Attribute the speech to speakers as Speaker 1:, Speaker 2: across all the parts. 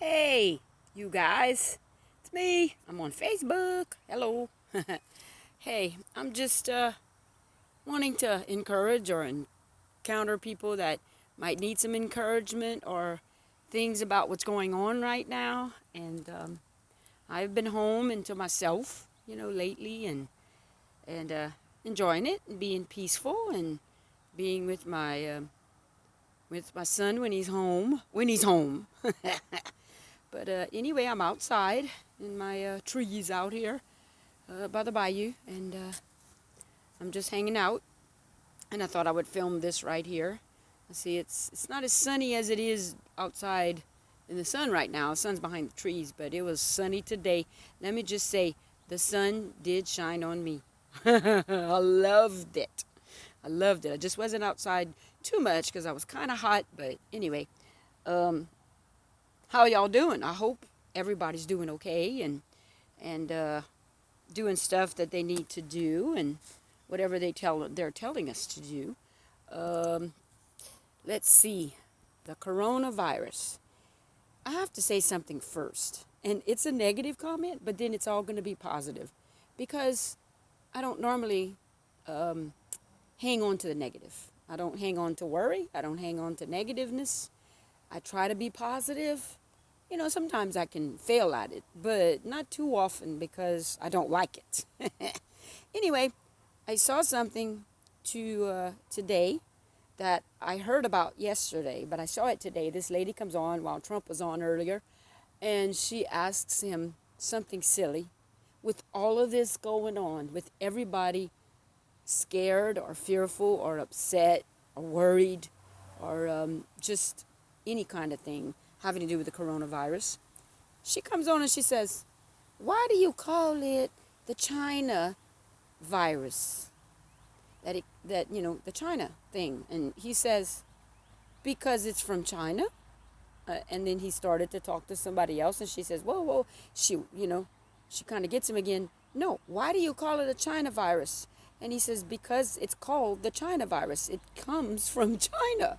Speaker 1: Hey, you guys. It's me. I'm on Facebook. Hello. Hey, I'm just wanting to encourage or encounter people that might need some encouragement or things about what's going on right now. And I've been home and to myself, lately and enjoying it and being peaceful and being with my son when he's home. When he's home. But anyway, I'm outside in my trees out here by the bayou, and I'm just hanging out. And I thought I would film this right here. See, it's not as sunny as it is outside in the sun right now. The sun's behind the trees, but it was sunny today. Let me just say, the sun did shine on me. I loved it. I loved it. I just wasn't outside too much because I was kind of hot, but anyway. Um, how y'all doing? I hope everybody's doing okay and doing stuff that they need to do and whatever they're telling us to do. Um, let's see, the coronavirus. I have to say something first, and it's a negative comment, but then it's all going to be positive, because I don't normally um, hang on to the negative. I don't hang on to worry. I don't hang on to negativeness. I try to be positive. Sometimes I can fail at it, but not too often because I don't like it. Anyway, I saw something today that I heard about yesterday, but I saw it today. This lady comes on while Trump was on earlier, and she asks him something silly. With all of this going on, with everybody scared or fearful or upset or worried or just any kind of thing having to do with the coronavirus, she comes on and she says, "Why do you call it the China virus? The China thing?" And he says, "Because it's from China." And then he started to talk to somebody else, and she says, "Whoa, whoa." She kind of gets him again. "No, why do you call it a China virus?" And he says, "Because it's called the China virus. It comes from China."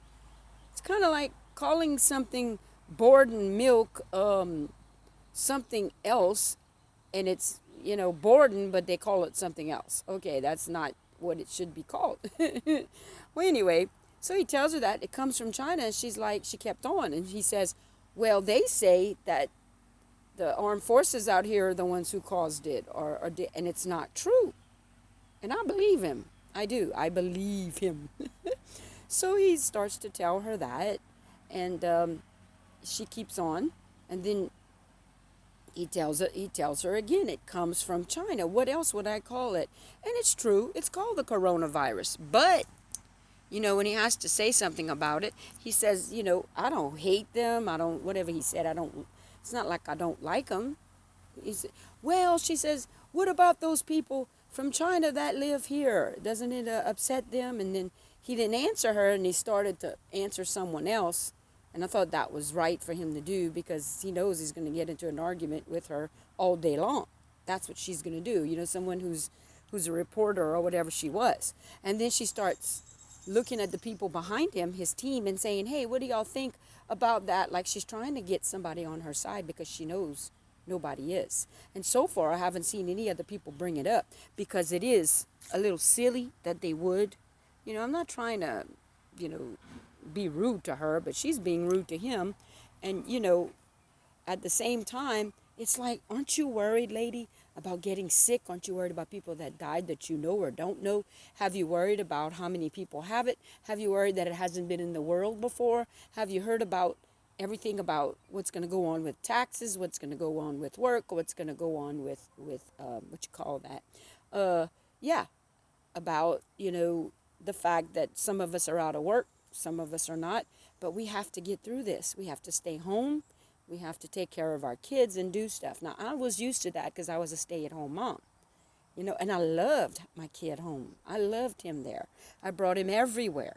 Speaker 1: It's kind of like calling something Borden milk something else, and it's, Borden, but they call it something else. Okay, that's not what it should be called. Well, anyway, so he tells her that it comes from China, and she's like, she kept on, and he says, "Well, they say that the armed forces out here are the ones who caused it, and it's not true." And I believe him. I do. I believe him. So he starts to tell her that, and she keeps on, and then he tells her again, it comes from China. What else would I call it? And it's true. It's called the coronavirus. But when he has to say something about it, he says, "I don't hate them. I don't, whatever he said, I don't, it's not like I don't like them." He said, "Well," she says, "what about those people from China that live here? Doesn't it upset them?" And then he didn't answer her, and he started to answer someone else. And I thought that was right for him to do, because he knows he's going to get into an argument with her all day long. That's what she's going to do. Someone who's a reporter or whatever she was. And then she starts looking at the people behind him, his team, and saying, "Hey, what do y'all think about that?" Like she's trying to get somebody on her side, because she knows nobody is. And so far, I haven't seen any other people bring it up, because it is a little silly that they would. I'm not trying to, you know, be rude to her, but she's being rude to him. And, at the same time, it's like, aren't you worried, lady, about getting sick? Aren't you worried about people that died that you know or don't know? Have you worried about how many people have it? Have you worried that it hasn't been in the world before? Have you heard about everything about what's going to go on with taxes, what's going to go on with work, what's going to go on with what you call that? Yeah, about, the fact that some of us are out of work, some of us are not, but we have to get through this. We have to stay home. We have to take care of our kids and do stuff. Now, I was used to that because I was a stay-at-home mom, and I loved my kid home. I loved him there. I brought him everywhere,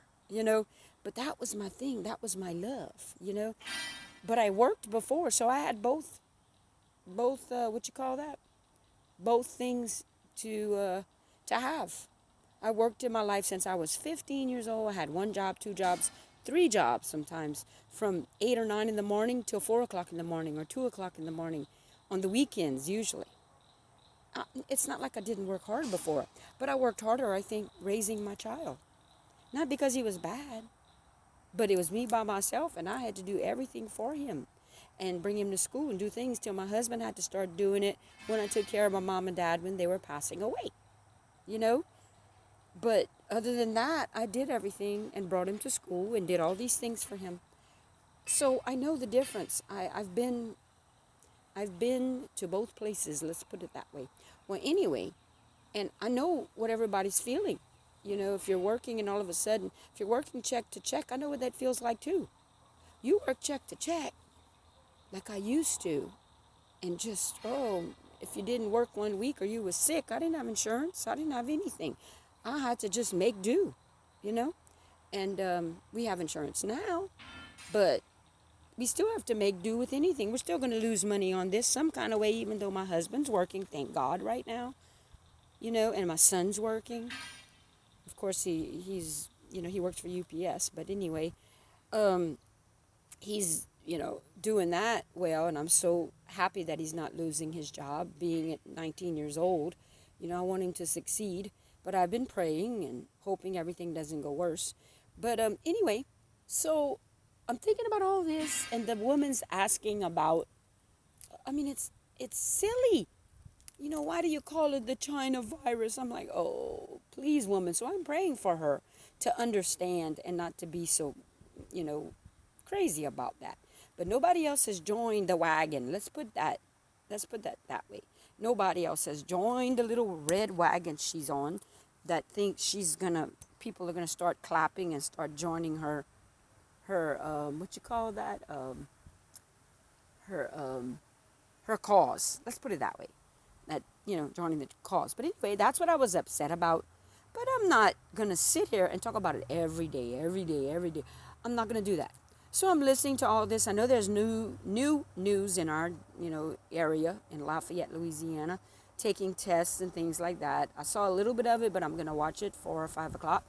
Speaker 1: but that was my thing. That was my love. But I worked before, so I had both what you call that? Both things to have. I worked in my life since I was 15 years old. I had one job, two jobs, 3 jobs sometimes, from 8 or 9 in the morning till 4 o'clock in the morning or 2 o'clock in the morning on the weekends usually. It's not like I didn't work hard before, but I worked harder, I think, raising my child. Not because he was bad, but it was me by myself, and I had to do everything for him and bring him to school and do things till my husband had to start doing it when I took care of my mom and dad when they were passing away, you know? But other than that, I did everything and brought him to school and did all these things for him. So I know the difference. I've been to both places, let's put it that way. Well, anyway, and I know what everybody's feeling. You know, if you're working and all of a sudden, if you're working check to check, I know what that feels like too. You work check to check like I used to. And just, if you didn't work 1 week or you was sick, I didn't have insurance. I didn't have anything. I had to just make do, you know. And we have insurance now, but we still have to make do with anything. We're still going to lose money on this some kind of way, even though my husband's working, thank God, right now, you know, and my son's working. Of course, he's, you know, he works for UPS, but anyway, he's, you know, doing that well, and I'm so happy that he's not losing his job, being at 19 years old. You know, I want him to succeed, but I've been praying and hoping everything doesn't go worse. But anyway, so I'm thinking about all this, and the woman's asking about, I mean, it's silly. You know, why do you call it the China virus? I'm like, oh, please, woman. So I'm praying for her to understand and not to be so, you know, crazy about that. But nobody else has joined the wagon. Let's put that that way. Nobody else has joined the little red wagon she's on that thinks people are gonna start clapping and start joining her what you call that? Her cause. Let's put it that way. That, you know, joining the cause. But anyway, that's what I was upset about. But I'm not going to sit here and talk about it every day. I'm not going to do that. So I'm listening to all this. I know there's new news in our, you know, area in Lafayette, Louisiana, taking tests and things like that. I saw a little bit of it, but I'm going to watch it 4 or 5 o'clock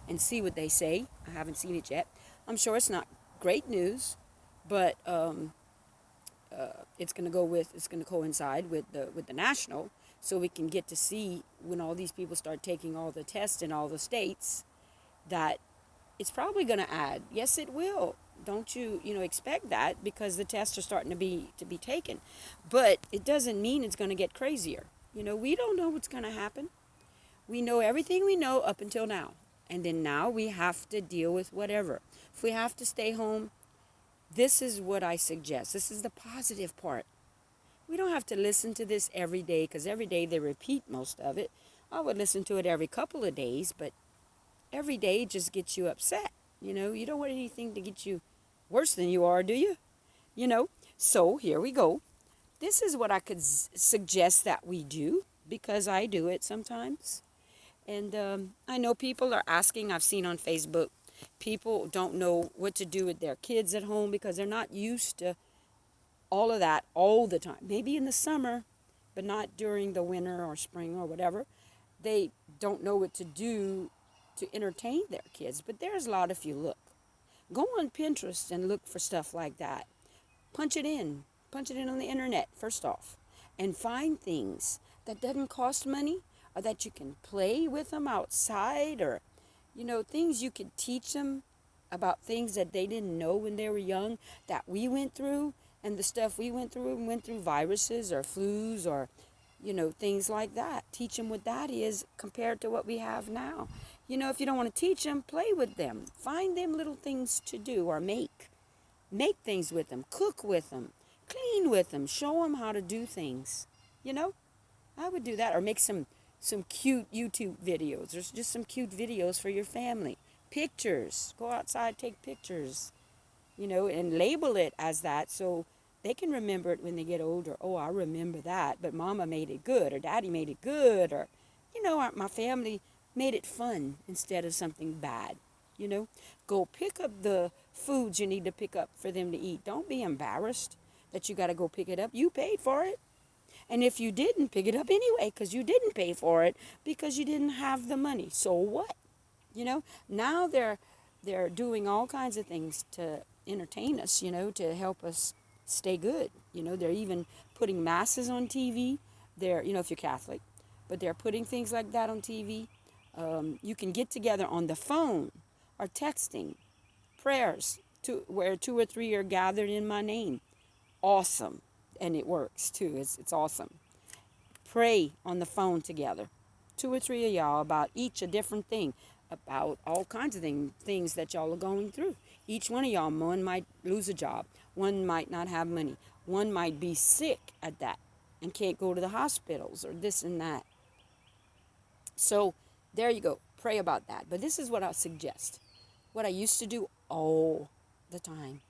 Speaker 1: and see what they say. I haven't seen it yet. I'm sure it's not great news, but it's going to coincide with the national, so we can get to see when all these people start taking all the tests in all the states, that it's probably going to add. Yes, it will. Don't you expect that, because the tests are starting to be taken, but it doesn't mean it's going to get crazier. You know, we don't know what's going to happen. We know everything we know up until now, and then now we have to deal with whatever. If we have to stay home, this is what I suggest. This is the positive part. We don't have to listen to this every day, because every day they repeat most of it. I would listen to it every couple of days, but every day just gets you upset. You know, you don't want anything to get you worse than you are, do you? You know, so here we go. This is what I could suggest that we do, because I do it sometimes. And I know people are asking, I've seen on Facebook, people don't know what to do with their kids at home because they're not used to all of that all the time. Maybe in the summer, but not during the winter or spring or whatever. They don't know what to do to entertain their kids. But there's a lot if you look. Go on Pinterest and look for stuff like that. Punch it in on the internet first off, and find things that doesn't cost money, or that you can play with them outside, or things you could teach them about things that they didn't know when they were young, that we went through, and the stuff we went through viruses or flus or things like that. Teach them what that is compared to what we have now. If you don't want to teach them, play with them. Find them little things to do, or make things with them, cook with them, clean with them, show them how to do things. I would do that, or make some cute YouTube videos. There's just some cute videos for your family. Pictures. Go outside, take pictures, and label it as that, so they can remember it when they get older. Oh, I remember that, but Mama made it good, or Daddy made it good, or, my family made it fun instead of something bad. Go pick up the foods you need to pick up for them to eat. Don't be embarrassed that you got to go pick it up. You paid for it. And if you didn't, pick it up anyway, because you didn't pay for it, because you didn't have the money. So what? Now they're they're doing all kinds of things to entertain us, to help us stay good. They're even putting masses on TV. They're, if you're Catholic, but they're putting things like that on TV. You can get together on the phone or texting prayers to where two or three are gathered in my name. Awesome. And it works too. It's awesome. Pray on the phone together. Two or three of y'all about each a different thing, about all kinds of things that y'all are going through. Each one of y'all, one might lose a job. One might not have money. One might be sick at that and can't go to the hospitals or this and that. So there you go. Pray about that. But this is what I suggest. What I used to do all the time.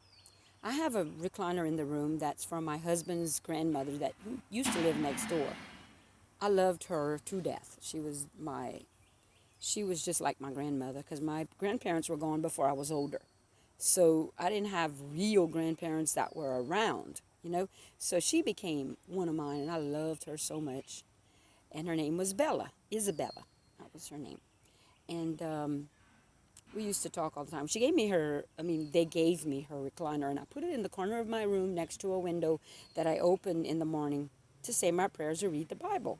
Speaker 1: I have a recliner in the room that's from my husband's grandmother that used to live next door. I loved her to death. She was just like my grandmother because my grandparents were gone before I was older. So I didn't have real grandparents that were around, So she became one of mine, and I loved her so much. And her name was Isabella. That was her name. And we used to talk all the time. They gave me her recliner, and I put it in the corner of my room next to a window that I open in the morning to say my prayers or read the Bible.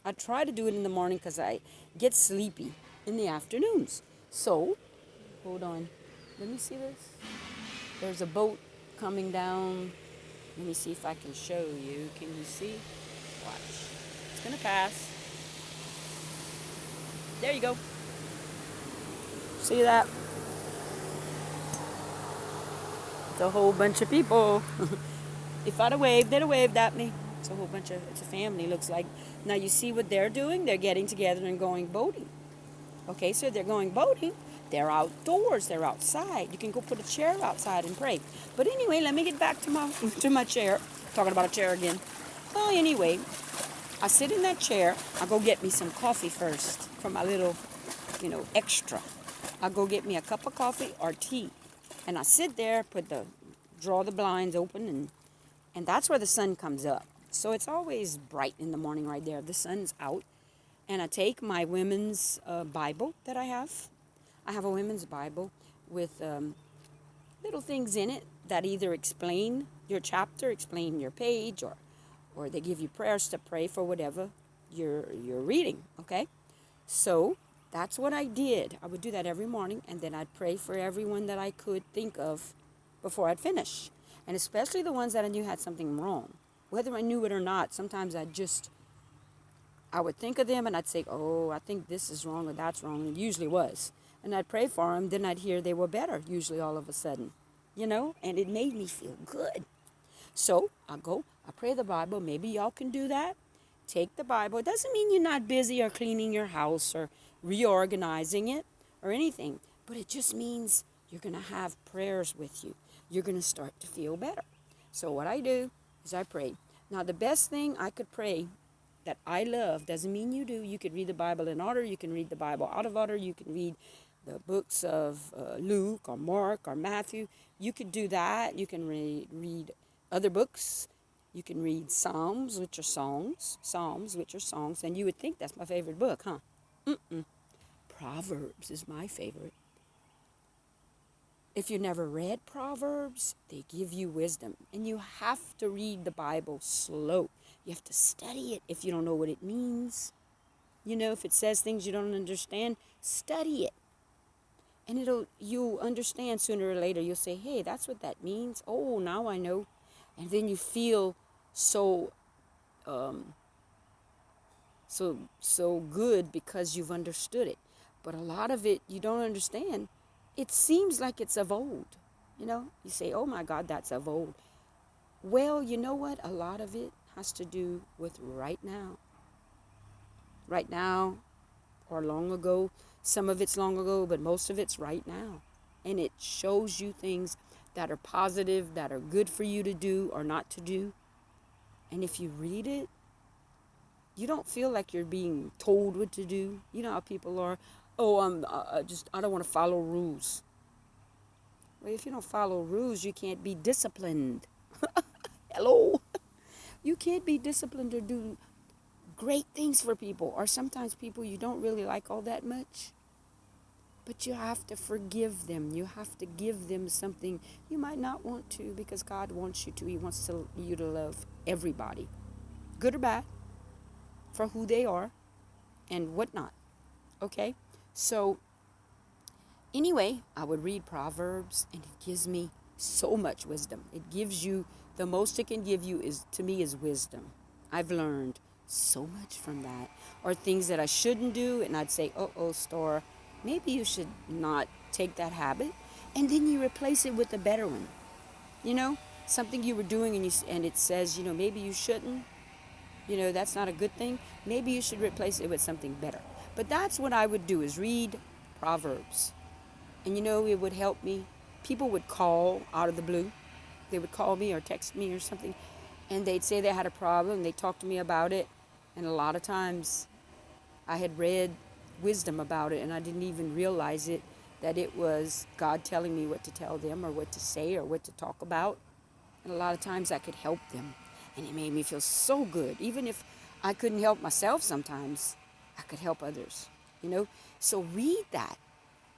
Speaker 1: I try to do it in the morning because I get sleepy in the afternoons. So, hold on. Let me see this. There's a boat coming down. Let me see if I can show you. Can you see? Watch. It's going to pass. There you go. See that? It's a whole bunch of people. If I'd have waved, they'd have waved at me. It's a family, looks like. Now you see what they're doing? They're getting together and going boating. Okay, so they're going boating. They're outdoors. They're outside. You can go put a chair outside and pray. But anyway, let me get back to my chair. Talking about a chair again. Well, anyway, I sit in that chair. I go get me some coffee first from my little, extra. I go get me a cup of coffee or tea. And I sit there, draw the blinds open, and that's where the sun comes up. So it's always bright in the morning right there. The sun's out. And I take my women's Bible that I have. I have a women's Bible with little things in it that either explain your chapter, explain your page, or they give you prayers to pray for whatever you're reading, okay? So that's what I did. I would do that every morning, and then I'd pray for everyone that I could think of before I'd finish. And especially the ones that I knew had something wrong. Whether I knew it or not, sometimes I would think of them and I'd say, oh, I think this is wrong or that's wrong. And it usually was. And I'd pray for them. Then I'd hear they were better, usually all of a sudden. And it made me feel good. So I pray the Bible. Maybe y'all can do that. Take the Bible. It doesn't mean you're not busy or cleaning your house or reorganizing it or anything. But it just means you're going to have prayers with you. You're going to start to feel better. So what I do is I pray. Now, the best thing I could pray that I love doesn't mean you do. You could read the Bible in order. You can read the Bible out of order. You can read the books of Luke or Mark or Matthew. You could do that. You can read other books. You can read Psalms, which are songs. And you would think that's my favorite book, huh? Proverbs is my favorite. If you never read Proverbs, they give you wisdom. And you have to read the Bible slow. You have to study it if you don't know what it means. If it says things you don't understand, study it. And you'll understand sooner or later. You'll say, hey, that's what that means. Oh, now I know. And then you feel so good because you've understood it. But a lot of it you don't understand. It seems like it's of old. You say, oh my God, that's of old. Well, you know what? A lot of it has to do with right now. Right now or long ago. Some of it's long ago, but most of it's right now. And it shows you things that are positive, that are good for you to do or not to do. And if you read it, you don't feel like you're being told what to do. You know how people are, oh, I don't want to follow rules. Well, if you don't follow rules, you can't be disciplined. Hello? You can't be disciplined or do great things for people, or sometimes people you don't really like all that much. But you have to forgive them. You have to give them something you might not want to, because God wants you to. He wants you to love everybody, good or bad, for who they are and whatnot. Okay? So, anyway, I would read Proverbs, and it gives me so much wisdom. It gives you, the most it can give you is, to me, is wisdom. I've learned so much from that. Or things that I shouldn't do, and I'd say, Star, maybe you should not take that habit. And then you replace it with a better one. You know, something you were doing, and it says, maybe you shouldn't. That's not a good thing. Maybe you should replace it with something better. But that's what I would do, is read Proverbs. And it would help me. People would call out of the blue. They would call me or text me or something, and they'd say they had a problem. They'd talk to me about it. And a lot of times I had read wisdom about it, and I didn't even realize it, that it was God telling me what to tell them or what to say or what to talk about. And a lot of times I could help them. And it made me feel so good. Even if I couldn't help myself sometimes, I could help others, So read that,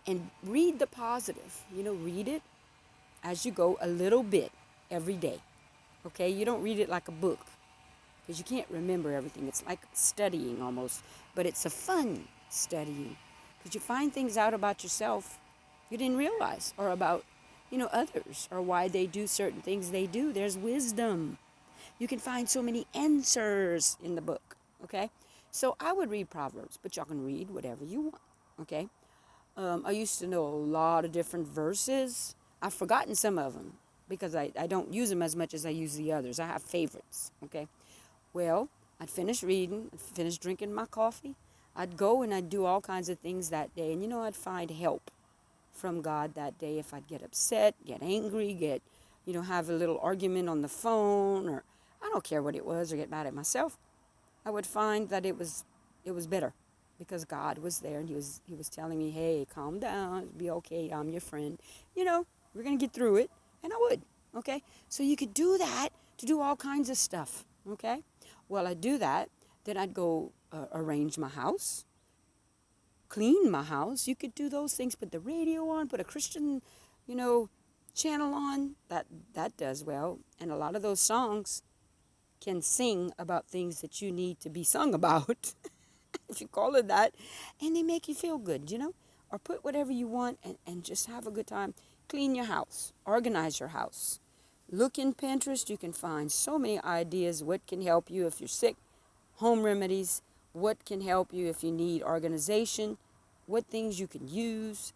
Speaker 1: and read the positive. Read it as you go, a little bit every day. Okay? You don't read it like a book, because you can't remember everything. It's like studying almost, but it's a fun studying, because you find things out about yourself you didn't realize, or about, others, or why they do certain things they do. There's wisdom. You can find so many answers in the book, okay? So I would read Proverbs, but y'all can read whatever you want, okay? I used to know a lot of different verses. I've forgotten some of them, because I don't use them as much as I use the others. I have favorites, okay? Well, I'd finish reading, I'd finish drinking my coffee. I'd go and I'd do all kinds of things that day. And, I'd find help from God that day. If I'd get upset, get angry, have a little argument on the phone, or I don't care what it was, or get mad at myself, I would find that it was better, because God was there, and he was telling me, hey, calm down, it'll be okay, I'm your friend. We're going to get through it. And I would, okay? So you could do that to do all kinds of stuff, okay? Well, I'd do that. Then I'd go arrange my house, clean my house. You could do those things. Put the radio on, put a Christian, channel on. That does well. And a lot of those songs can sing about things that you need to be sung about, if you call it that. And they make you feel good, Or put whatever you want, and just have a good time. Clean your house. Organize your house. Look in Pinterest. You can find so many ideas. What can help you if you're sick? Home remedies. What can help you if you need organization? What things you can use?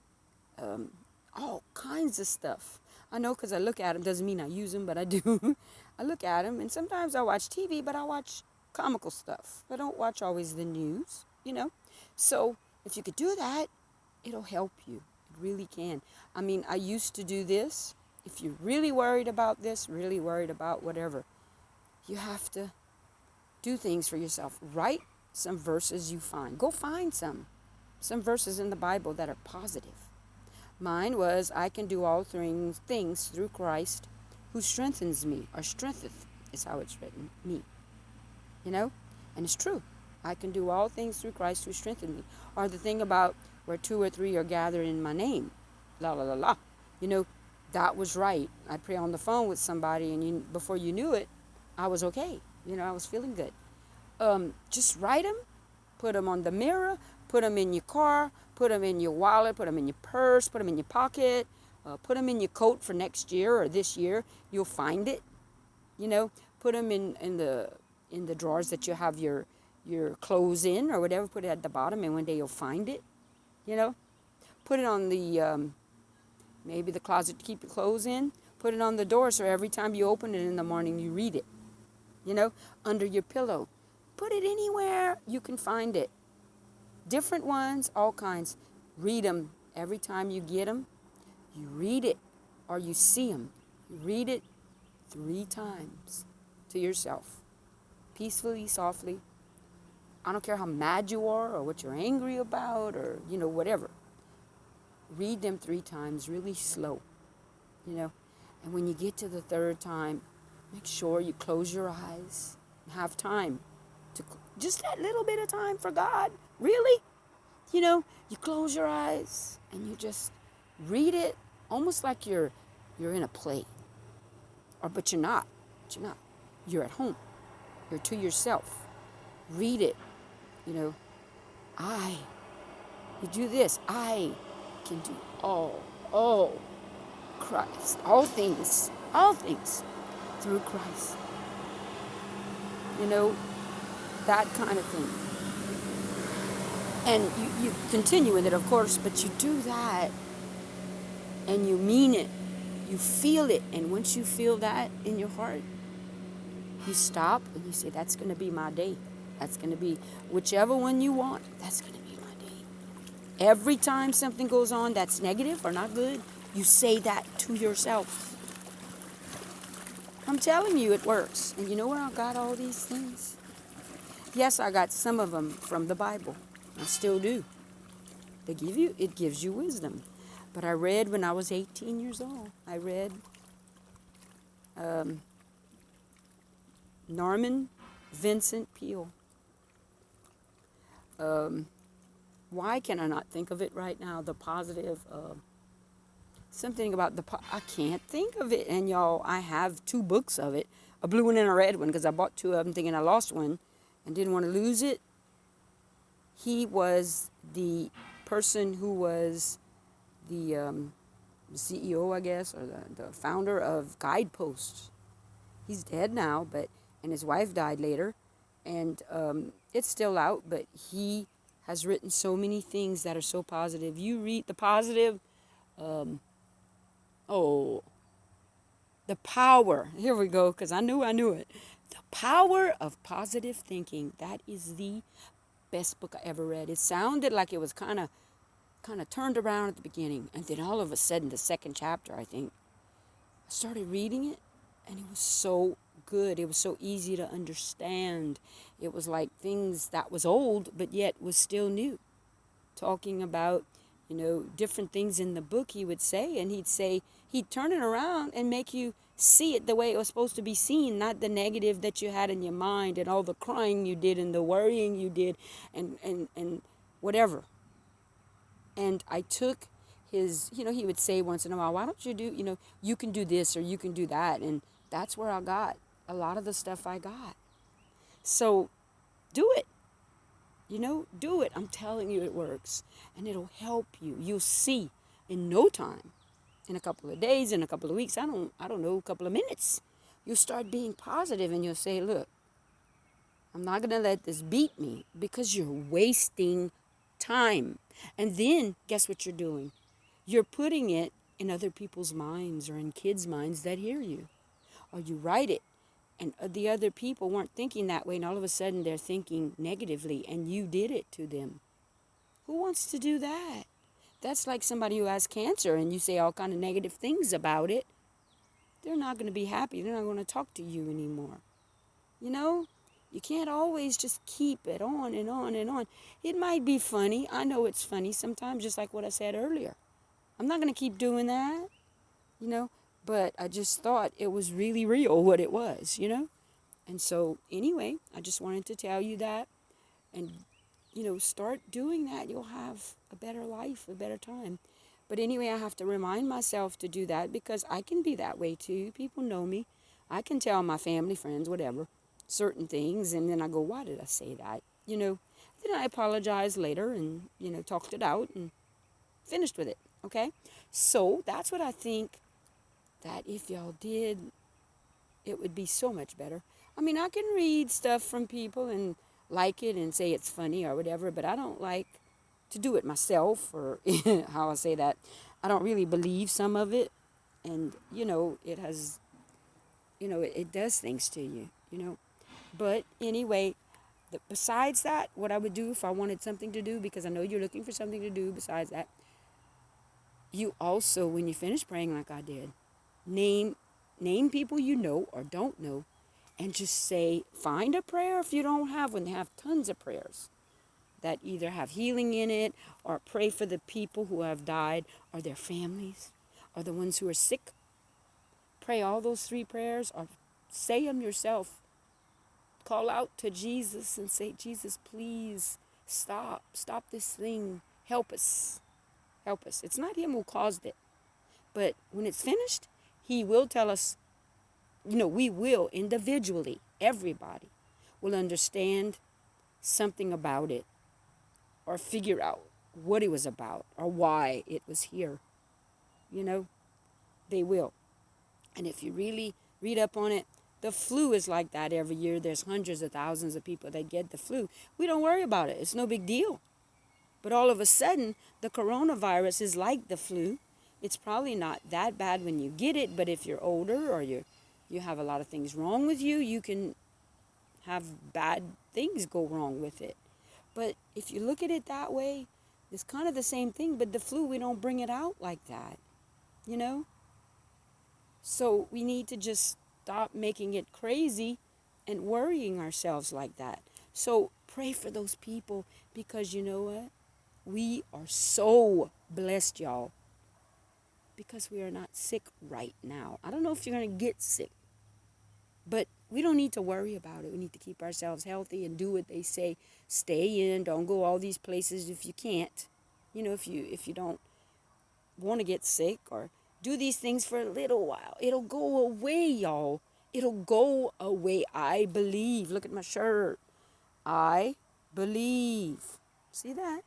Speaker 1: All kinds of stuff. I know, because I look at them. Doesn't mean I use them, but I do. I look at them, and sometimes I watch TV, but I watch comical stuff. I don't watch always the news, So if you could do that, it'll help you. It really can. I mean, I used to do this. If you're really worried about this, really worried about whatever, you have to do things for yourself. Write some verses you find. Go find some verses in the Bible that are positive. Mine was, I can do all things through Christ who strengthens me, or strengtheth is how it's written, me. And it's true. I can do all things through Christ who strengthens me. Or the thing about where 2 or 3 are gathered in my name. La, la, la, la. That was right. I'd pray on the phone with somebody, and before you knew it, I was okay. I was feeling good. Just write them, put them on the mirror, put them in your car, put them in your wallet, put them in your purse, put them in your pocket, put them in your coat for next year or this year. You'll find it. Put them in the drawers that you have your clothes in, or whatever. Put it at the bottom, and one day you'll find it. Put it on the maybe the closet to keep your clothes in. Put it on the door, so every time you open it in the morning, you read it. Under your pillow. Put it anywhere you can find it. Different ones, all kinds. Read them every time you get them. You read it, or you see them. You read it 3 times to yourself, peacefully, softly. I don't care how mad you are, or what you're angry about, or whatever. Read them 3 times, really slow. And when you get to the 3rd time, make sure you close your eyes and have time to just that little bit of time for God. Really? You close your eyes and you just read it almost like you're in a play. But you're not. But you're not. You're at home. You're to yourself. Read it. You know, I, you do this. I can do all Christ, all things through Christ. That kind of thing. And you continue with it, of course, but you do that and you mean it. You feel it. And once you feel that in your heart, you stop and you say, that's going to be my day. That's going to be whichever one you want. That's going to be my day. Every time something goes on that's negative or not good, you say that to yourself. I'm telling you, it works. And you know where I got all these things? Yes, I got some of them from the Bible. I still do. It gives you wisdom. But I read when I was 18 years old. I read Norman Vincent Peale. Why can I not think of it right now? The positive, something about I can't think of it. And y'all, I have 2 books of it, a blue one and a red one, because I bought 2 of them thinking I lost one and didn't want to lose it. He was the person who was the CEO, I guess, or the founder of Guideposts. He's dead now, and his wife died later, and it's still out, but he has written so many things that are so positive. You read the positive, the power, here we go, because I knew it. The Power of Positive Thinking. That is the best book I ever read. It sounded like it was kind of turned around at the beginning, and then all of a sudden, the second chapter, I think, I started reading it, and it was so good. It was so easy to understand. It was like things that was old, but yet was still new. Talking about, different things in the book he would say, and he'd turn it around and make you see it the way it was supposed to be seen, not the negative that you had in your mind and all the crying you did and the worrying you did and whatever. And I took his, he would say once in a while, why don't you do, you can do this or you can do that. And that's where I got a lot of the stuff I got. So do it. Do it. I'm telling you it works. And it'll help you. You'll see in no time, in a couple of days, in a couple of weeks, I don't know, a couple of minutes, you'll start being positive and you'll say, look, I'm not going to let this beat me, because you're wasting time. And then guess what you're doing? You're putting it in other people's minds or in kids' minds that hear you. Or you write it and the other people weren't thinking that way, and all of a sudden they're thinking negatively, and you did it to them. Who wants to do that? That's like somebody who has cancer and you say all kind of negative things about it. They're not going to be happy. They're not going to talk to you anymore. You can't always just keep it on and on and on. It might be funny. I know it's funny sometimes, just like what I said earlier. I'm not going to keep doing that, but I just thought it was really real what it was, And so anyway, I just wanted to tell you that, and, start doing that. You'll have a better life, a better time. But anyway, I have to remind myself to do that, because I can be that way too. People know me. I can tell my family, friends, whatever, certain things, and then I go, why did I say that? Then I apologize later and, talked it out and finished with it, okay? So that's what I think that if y'all did, it would be so much better. I mean, I can read stuff from people and like it and say it's funny or whatever, but I don't like to do it myself, or how I say that. I don't really believe some of it, and, it has, it does things to you, But anyway, besides that, what I would do if I wanted something to do, because I know you're looking for something to do besides that, you also, when you finish praying like I did, name people you know or don't know, and just say, find a prayer if you don't have one. They have tons of prayers that either have healing in it, or pray for the people who have died or their families or the ones who are sick. Pray all those 3 prayers, or say them yourself. Call out to Jesus and say, Jesus, please Stop this thing. Help us. Help us. It's not him who caused it. But when it's finished, he will tell us, we will individually, everybody will understand something about it or figure out what it was about or why it was here. They will. And if you really read up on it, the flu is like that every year. There's hundreds of thousands of people that get the flu. We don't worry about it. It's no big deal. But all of a sudden, the coronavirus is like the flu. It's probably not that bad when you get it, but if you're older or you have a lot of things wrong with you, you can have bad things go wrong with it. But if you look at it that way, it's kind of the same thing, but the flu, we don't bring it out like that, So we need to just stop making it crazy and worrying ourselves like that. So pray for those people because you know what? We are so blessed, y'all, because we are not sick right now. I don't know if you're going to get sick, but we don't need to worry about it. We need to keep ourselves healthy and do what they say. Stay in. Don't go all these places if you can't. If you don't want to get sick or do these things for a little while. It'll go away, y'all. It'll go away. I believe. Look at my shirt. I believe. See that?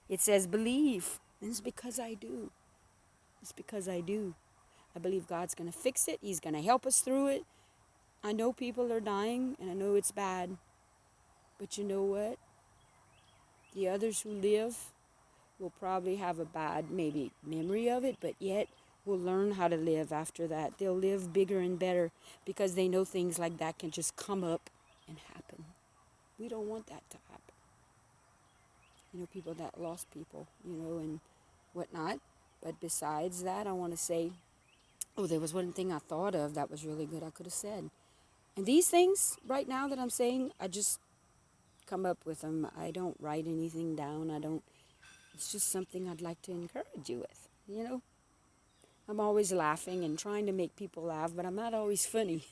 Speaker 1: It says believe. And it's because I do. It's because I do. I believe God's going to fix it. He's going to help us through it. I know people are dying, and I know it's bad. But you know what? The others who live will probably have a bad, maybe, memory of it, but yet will learn how to live after that. They'll live bigger and better because they know things like that can just come up and happen. We don't want that to happen. People that lost people, and whatnot. But besides that, I want to say, there was one thing I thought of that was really good I could have said. And these things right now that I'm saying, I just come up with them. I don't write anything down. It's just something I'd like to encourage you with, I'm always laughing and trying to make people laugh, but I'm not always funny.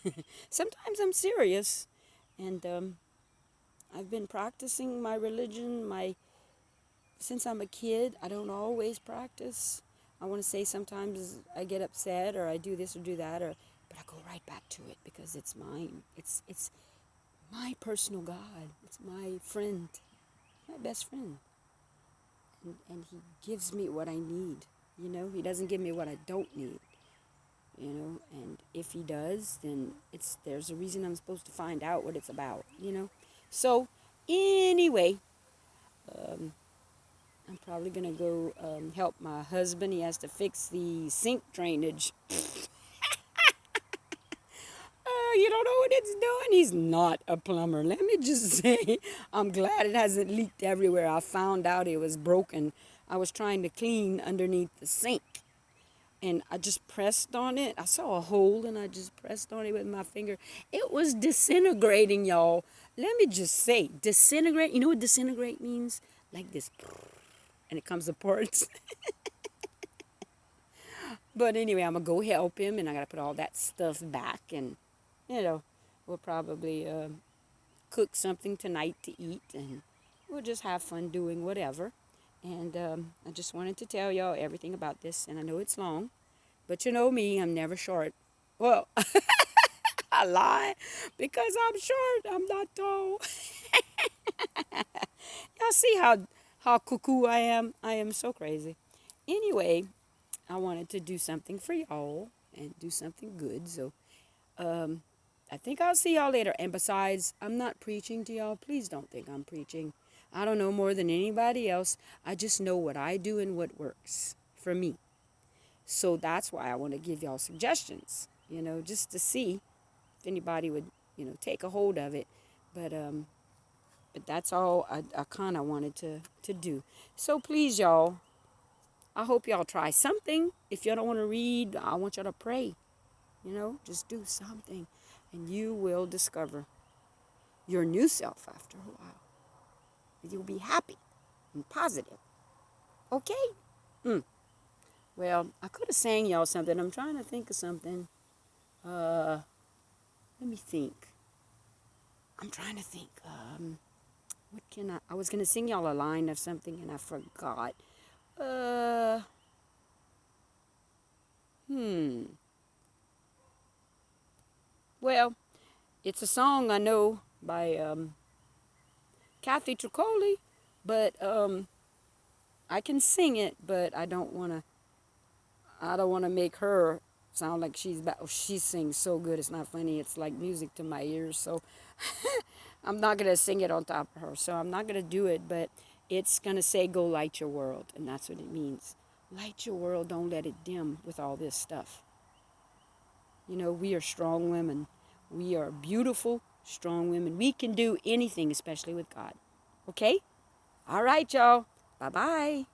Speaker 1: Sometimes I'm serious. And I've been practicing my religion, since I'm a kid. I don't always practice. I want to say sometimes I get upset or I do this or do that, but I go right back to it because it's mine. It's my personal God. It's my friend, my best friend. And he gives me what I need. He doesn't give me what I don't need. And if he does, then there's a reason I'm supposed to find out what it's about. So anyway, I'm probably going to go help my husband. He has to fix the sink drainage. You don't know what it's doing? He's not a plumber. Let me just say, I'm glad it hasn't leaked everywhere. I found out it was broken. I was trying to clean underneath the sink. And I just pressed on it. I saw a hole and I just pressed on it with my finger. It was disintegrating, y'all. Let me just say, disintegrate. You know what disintegrate means? Like this. And it comes apart. But anyway, I'm going to go help him, and I got to put all that stuff back. And, we'll probably cook something tonight to eat, and we'll just have fun doing whatever. And I just wanted to tell y'all everything about this, and I know it's long, but you know me, I'm never short. Well, I lie because I'm short. I'm not tall. Y'all see how cuckoo I am? I am so crazy. Anyway, I wanted to do something for y'all and do something good. So I think I'll see y'all later. And besides, I'm not preaching to y'all. Please don't think I'm preaching. I don't know more than anybody else. I just know what I do and what works for me. So that's why I want to give y'all suggestions, just to see if anybody would, take a hold of it. But that's all I kind of wanted to do. So please, y'all, I hope y'all try something. If you don't want to read, I want y'all to pray. Just do something. And you will discover your new self after a while. You'll be happy and positive. Okay? Well, I could have sang y'all something. I'm trying to think of something. Let me think. I'm trying to think. What can I was gonna sing y'all a line of something and I forgot. Uh, hmm. Well, it's a song I know by Kathy Tricoli, but I can sing it, but I don't want to. I don't want to make her sound like she's bad. Oh, she sings so good. It's not funny. It's like music to my ears. So I'm not gonna sing it on top of her. So I'm not gonna do it. But it's gonna say, "Go light your world," and that's what it means. Light your world. Don't let it dim with all this stuff. You know, we are strong women. We are beautiful, strong women. We can do anything, especially with God. Okay? All right, y'all. Bye bye.